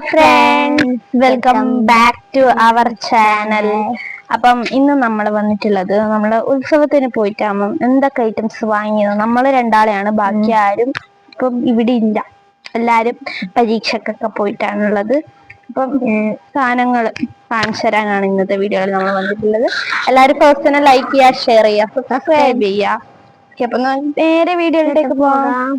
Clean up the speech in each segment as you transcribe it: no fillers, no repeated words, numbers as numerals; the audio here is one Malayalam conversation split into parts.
Friends, welcome back to our channel. അപ്പം ഇന്ന് നമ്മൾ വന്നിട്ടുള്ളത് നമ്മള് ഉത്സവത്തിന് പോയിട്ടാകുമ്പം എന്തൊക്കെ ഐറ്റംസ് വാങ്ങിയത്. നമ്മൾ രണ്ടാളെയാണ്, ബാക്കി ആരും ഇപ്പം ഇവിടെ ഇല്ല. എല്ലാരും പരീക്ഷക്കൊക്കെ പോയിട്ടാണുള്ളത്. അപ്പം സാധനങ്ങൾ കാണിച്ചു തരാനാണ് ഇന്നത്തെ വീഡിയോയിൽ നമ്മൾ വന്നിട്ടുള്ളത്. എല്ലാരും ഫസ്റ്റ് ലൈക്ക് ചെയ്യുക, ഷെയർ ചെയ്യുക, സബ്സ്ക്രൈബ് ചെയ്യുക. അപ്പൊ നേരെ വീഡിയോയിലേക്ക് പോകാം.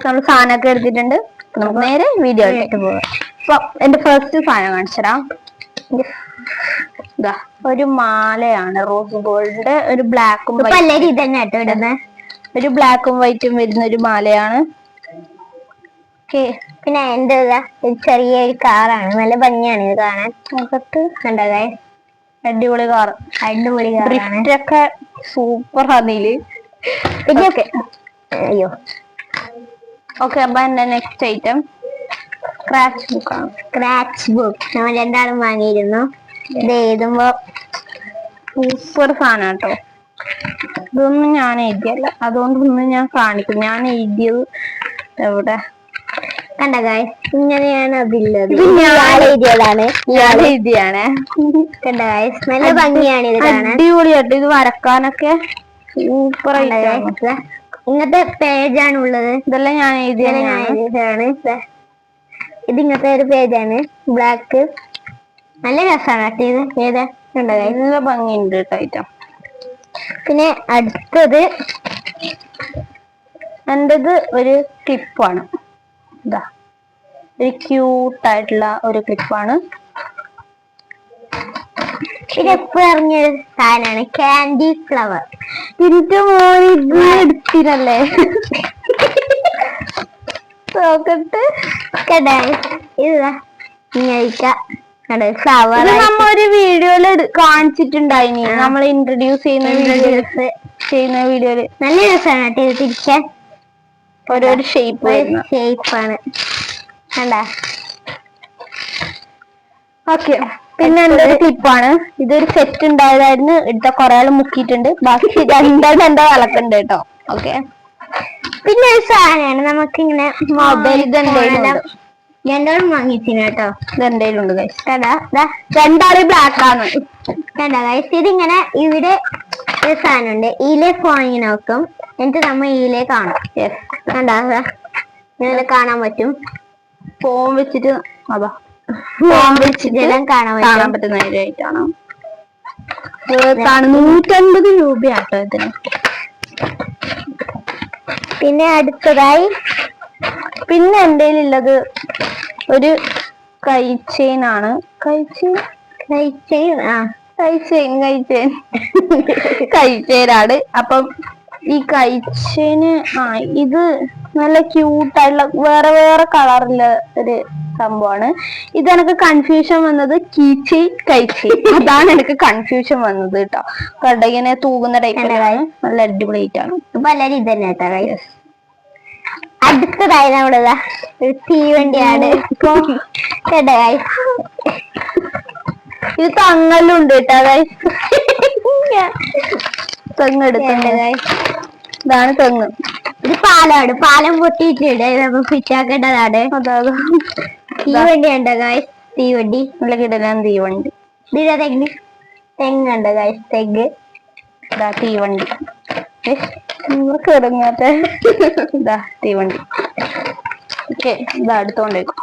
നമ്മൾ സാധനമൊക്കെ എടുത്തിട്ടുണ്ട്. നമുക്ക് നേരെ വീഡിയോയിലേക്ക് പോകാം. അപ്പൊ എന്റെ ഫസ്റ്റ് സാധനം കാണിച്ചരാം. ഒരു മാലയാണ്, റോസ് ഗോൾഡിന്റെ ഒരു ബ്ലാക്കും ഒരു ബ്ലാക്കും വൈറ്റും വരുന്ന ഒരു മാലയാണ്. പിന്നെ എന്റെ ചെറിയൊരു കാറാണ്, നല്ല ഭംഗിയാണ് ഇത് കാണാൻ. നോക്കത്ത് കണ്ടതേ, അടിപൊളി കാർ, അടിപൊളി കാറാണ്. ഒക്കെ സൂപ്പർ അതില്. അയ്യോ ഓക്കെ. അപ്പൊ എന്റെ നെക്സ്റ്റ് ഐറ്റം സ്ക്രാച്ച് ബുക്കാണ്. സ്ക്രാച്ച് ബുക്ക് നമ്മൾ രണ്ടാളും വാങ്ങിയിരുന്നു. ഇത് എഴുതുമ്പോ സൂപ്പർ സാധനം കേട്ടോ. ഇതൊന്നും ഞാൻ എഴുതിയല്ല, അതുകൊണ്ടൊന്നും ഞാൻ കാണിക്കും. ഞാൻ എഴുതിയത് എവിടെ കണ്ട ഗായ്സ്, ഇങ്ങനെയാണ് അതില്ലത്. എഴുതിയതാണ്, ഞാൻ എഴുതിയാണ്. കണ്ട ഗായ്സ്, നല്ല ഭംഗിയാണ് ഇത് കാണാൻ. അടിപൊളിയായിട്ട് ഇത് വരക്കാനൊക്കെ സൂപ്പർ ആയിട്ട്. ഇങ്ങനത്തെ പേജാണ് ഉള്ളത്. ഇതെല്ലാം ഞാൻ എഴുതിയതാണ്. ഇത് ഇങ്ങനത്തെ ഒരു പേജാണ്, ബ്ലാക്ക്. നല്ല രസമാണ് ഇത്. ഏതാ കണ്ട ഗായ്സ്, നല്ല ഭംഗിയുണ്ട് കേട്ടോ ഐറ്റം. പിന്നെ അടുത്തത് എന്റേത് ഒരു ക്ലിപ്പാണ്. ഇതാ ഒരു ക്യൂട്ടായിട്ടുള്ള ഒരു ക്ലിപ്പാണ്. ഇത് എപ്പോഴും ഇറങ്ങിയൊരു സാധനമാണ്, കാൻഡി ഫ്ലവർ. തിരിച്ചു പോയി എടുത്തിനല്ലേ നോക്കട്ട്. ഇതാ ഫ്ലവർ നമ്മ ഒരു വീഡിയോയില് കാണിച്ചിട്ടുണ്ടായിനി. നമ്മൾ ഇൻട്രൊഡ്യൂസ് ചെയ്യുന്ന വീഡിയോയില് നല്ല രസമാണ് കേട്ടോ ഇത് തിരിക്കാൻ. ഓരോരു ഷേപ്പാണ് കണ്ടാ. ഓക്കെ. പിന്നെ എന്തൊരു ക്ലിപ്പാണ്. ഇതൊരു സെറ്റ് ഉണ്ടായതായിരുന്നു, എടുത്ത കുറെ ആള് മുക്കിയിട്ടുണ്ട്. ബാക്കി രണ്ടെണ്ണം വിളക്കുണ്ട് കേട്ടോ. ഓക്കെ. പിന്നെ ഒരു സാധനമാണ് നമുക്കിങ്ങനെ മൊബൈൽ രണ്ടാളും വാങ്ങിച്ചിന് കേട്ടോ. ഇതെന്തേലുണ്ട് ഗൈസ്. കണ്ടാ, രണ്ടാള് ബ്ലാക്ക് ആണ്. കണ്ടാ ഗൈസ്, ഇതിങ്ങനെ ഇവിടെ ഒരു സാധനമുണ്ട്. ഇതിലെ ഫോൺ നോക്കും, എന്നിട്ട് നമ്മൾ ഇതിലെ കാണും. കണ്ടാ, ഇങ്ങനെ കാണാൻ പറ്റും. ഫോൺ വെച്ചിട്ട് അതാ ഫോൺ വെച്ചിട്ടെല്ലാം കാണാൻ പറ്റുന്ന ആയിട്ടാണ്. 150 രൂപയാട്ടോ ഇതിന്. പിന്നെ അടുത്തതായി പിന്നെ എന്റെ ഉള്ളത് ഒരു കൈ ചെയിൻ ആണ്. കൈച്ചെയിനാണ്. അപ്പം ഈ കൈച്ചെയിന് ഇത് നല്ല ക്യൂട്ടായിട്ടുള്ള വേറെ വേറെ കളറിലുള്ള ഒരു സംഭവമാണ്. ഇത് എനിക്ക് കൺഫ്യൂഷൻ വന്നത് കീച്ചി കൈച്ചി, അതാണ് എനിക്ക് കൺഫ്യൂഷൻ വന്നത് കേട്ടോ. കടയിങ്ങനെ തൂകുന്ന ടൈപ്പിലാണ്. നല്ല അടിപൊളിയായിട്ടാണ്. ഇപ്പൊ എല്ലാരും ഇത് തന്നെ കേട്ടോ. അടുത്തതായി നമ്മളിതാ ഒരു തീവണ്ടിയാണ്. ഇത് തങ്ങലുണ്ട് കേട്ടോ. തെങ്ങ് എടുത്തുണ്ട്. ഇതാണ് തെങ്ങ്. ഇത് പാലമാണ്, പാലം പൊട്ടിയിട്ടുണ്ട്, നമ്മൾ ഫിറ്റാക്കേണ്ടതാണ്. തീവണ്ടി ഉണ്ട് ഗായ്സ്, തീവണ്ടി നല്ല കിടലാണ് തീവണ്ടി. തെങ്ങുണ്ട് ഗായ്സ്, തെങ്ങ്. ഇതാ തീവണ്ടി കിടങ്ങാത്ത ഇതാ തീവണ്ടി. ഓക്കെ. ഇതാ അടുത്തോണ്ടേക്കും.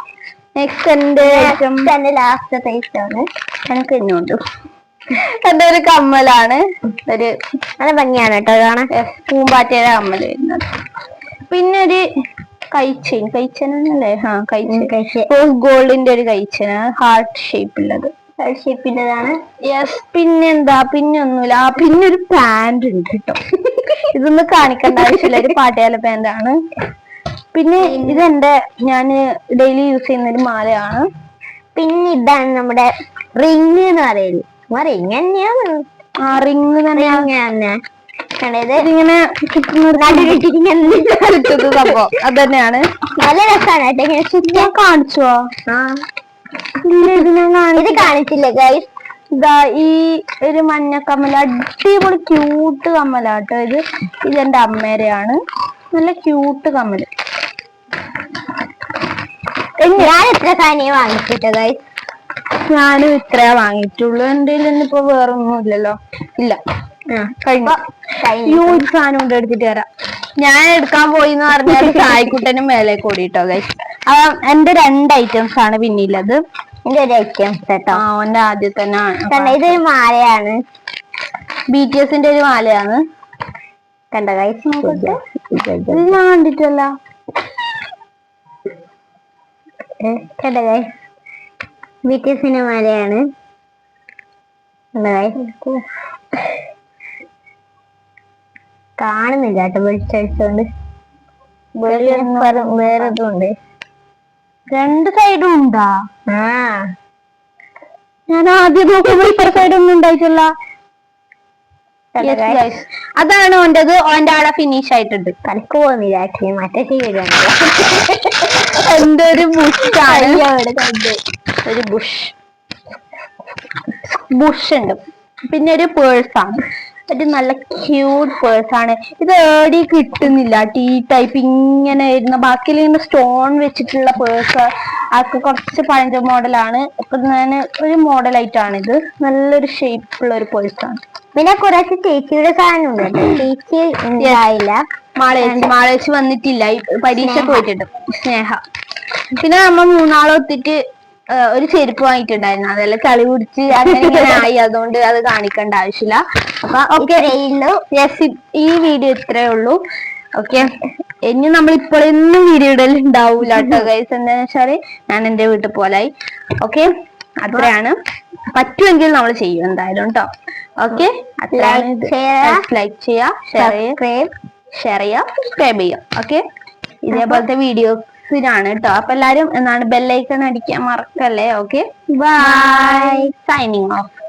നെക്സ്റ്റ് എന്റെ ലാസ്റ്റത്തെ ഐറ്റമാണ്. എനിക്ക് ഇന്നുണ്ട്. എന്റെ ഒരു കമ്മലാണ്. ഒരു നല്ല ഭംഗിയാണ് കേട്ടോ കാണാൻ. പൂമ്പാറ്റയുടെ കമ്മല് വരുന്നത്. പിന്നെ ഒരു കൈച്ചേനല്ലേ? റോസ് ഗോൾഡിന്റെ ഒരു കൈച്ചേന, ഹാർട്ട് ഷേപ്പിലുള്ളത്. ഷേപ്പിൻ്റെതാണ്. യെസ്. പിന്നെന്താ, പിന്നെ ഒന്നുമില്ല. പിന്നെ ഒരു പാന്റ് ഉണ്ട് കേട്ടോ. ഇതൊന്നും കാണിക്കേണ്ട ആവശ്യമില്ല, ഒരു പാട്ടയാല പാന്റാണ്. പിന്നെ ഇതെന്റെ ഞാൻ ഡെയിലി യൂസ് ചെയ്യുന്ന ഒരു മാലയാണ്. പിന്നെ ഇതാണ് നമ്മുടെ റിങ് എന്ന് പറയുന്നത്. റിങ് തന്നെയാണ്. റിങ് തന്നെ. ഇതിങ്ങനെ സംഭവം അത് തന്നെയാണ്. നല്ല രസമാണ്. ഞാൻ കാണിച്ചോ? ഇത് കാണിച്ചില്ലേ ഗൈസ്? ഇതാ ഈ ഒരു മഞ്ഞ കമ്മല, അടിപൊളി ക്യൂട്ട് കമ്മലാട്ടോ ഇത്. ഇതെന്റെ അമ്മേരെയാണ്. നല്ല ക്യൂട്ട് കമ്മല്. ഞാൻ എത്ര സാധനം വാങ്ങിച്ചിട്ട് ഗൈസ്? ഞാനും ഇത്രയാ വാങ്ങിയിട്ടുള്ളൂ. എന്റെ ഇപ്പൊ വേറൊന്നും ഇല്ലല്ലോ. ഇല്ല, കഴിഞ്ഞു. ഒരു സാധനം കൊണ്ട് എടുത്തിട്ട് തരാം. ഞാൻ എടുക്കാൻ പോയി എന്ന് പറഞ്ഞാൽ സായിക്കുട്ടനും മേലെ കൂടിട്ടോ ഗൈസ്. അപ്പൊ എന്റെ 2 ഐറ്റംസ് ആണ് പിന്നില്ലത്. എന്റെ ഒരു ഐറ്റംസ് കേട്ടോ. ഓന്റെ ആദ്യം തന്നെ ഇതൊരു മാലയാണ്, BTSന്റെ ഒരു മാലയാണ്. കണ്ട ഗൈസ്? ഇത് ഞാൻ കണ്ടിട്ടല്ല. കണ്ട ഗൈസ്? BTSന്റെ മാലയാണ്. കാണുന്നില്ല കേട്ടോ വെളിച്ചടിച്ചോണ്ട്. വേറെ ഇതുണ്ട്. 2 സൈഡും ഉണ്ടാ? ആ, ഞാൻ ആദ്യം നോക്കുമ്പോ ഇപ്പുറ സൈഡൊന്നും ഉണ്ടായിട്ടില്ല. അതാണ് ഓന്റേത്. ഓന്റെ ആടെ ഫിനിഷ് ആയിട്ടുണ്ട്. കണക്ക് പോകുന്നില്ല ആക്ച്വലി. മറ്റേ ശരിയാണ്. എന്റെ ഒരു ബുഷാണ്. ഒരു ബുഷ് ഉണ്ട്. പിന്നെ ഒരു പേഴ്സാണ്. ഒരു നല്ല ക്യൂട്ട് പേഴ്സാണ്. ഇത് ഏടി കിട്ടുന്നില്ല. ടീ ടൈപ്പ് ഇങ്ങനെ വരുന്ന, ബാക്കിയിൽ ഇങ്ങനെ സ്റ്റോൺ വെച്ചിട്ടുള്ള പേഴ്സ്. അതൊക്കെ കുറച്ച് പഴഞ്ച മോഡലാണ്. ഇപ്പൊ ഞാൻ ഒരു മോഡലായിട്ടാണ് ഇത്. നല്ലൊരു ഷേപ്പുള്ള ഒരു പേഴ്സാണ്. പിന്നെ കുറച്ച് ചേച്ചിയുടെ സാധനം ഉണ്ട്. ചേച്ചി ഉണ്ടായില്ല, മാളേച്ചി വന്നിട്ടില്ല. പരീക്ഷ പോയിട്ടുണ്ട്. സ്നേഹ. പിന്നെ നമ്മൾ 3 ആളെ ഒത്തിട്ട് ഒരു ചെരുപ്പ് വാങ്ങിയിട്ടുണ്ടായിരുന്നു. അതെല്ലാം ചളി പിടിച്ച് അങ്ങനെ ഇങ്ങനെ ആയി. അതുകൊണ്ട് അത് കാണിക്കേണ്ട ആവശ്യമില്ല. അപ്പൊ ഓക്കെ, ഈ വീഡിയോ ഇത്രേ ഉള്ളൂ. ഓക്കെ, ഇനി നമ്മൾ ഇപ്പോഴൊന്നും വീഡിയോ ഇടൽ ഉണ്ടാവൂല കേട്ടോ ഗൈസ്. എന്താന്ന് വെച്ചാല് ഞാൻ എന്റെ വീട്ടിൽ പോലായി. ഓക്കെ, അത്രയാണ്. പറ്റുമെങ്കിൽ നമ്മൾ ചെയ്യും എന്തായാലും കേട്ടോ. ഓക്കെ, അത്രയാണ്. ലൈക്ക് ചെയ്യുക, ഷെയർ ചെയ്യുക, സബ്സ്ക്രൈബ് ചെയ്യുക. ഓക്കെ, ഇതേപോലത്തെ വീഡിയോസിനാണ് കേട്ടോ. അപ്പൊ എല്ലാരും ബെല്ലൈക്കൺ അടിക്കാൻ മറക്കല്ലേ. Okay, bye, signing of.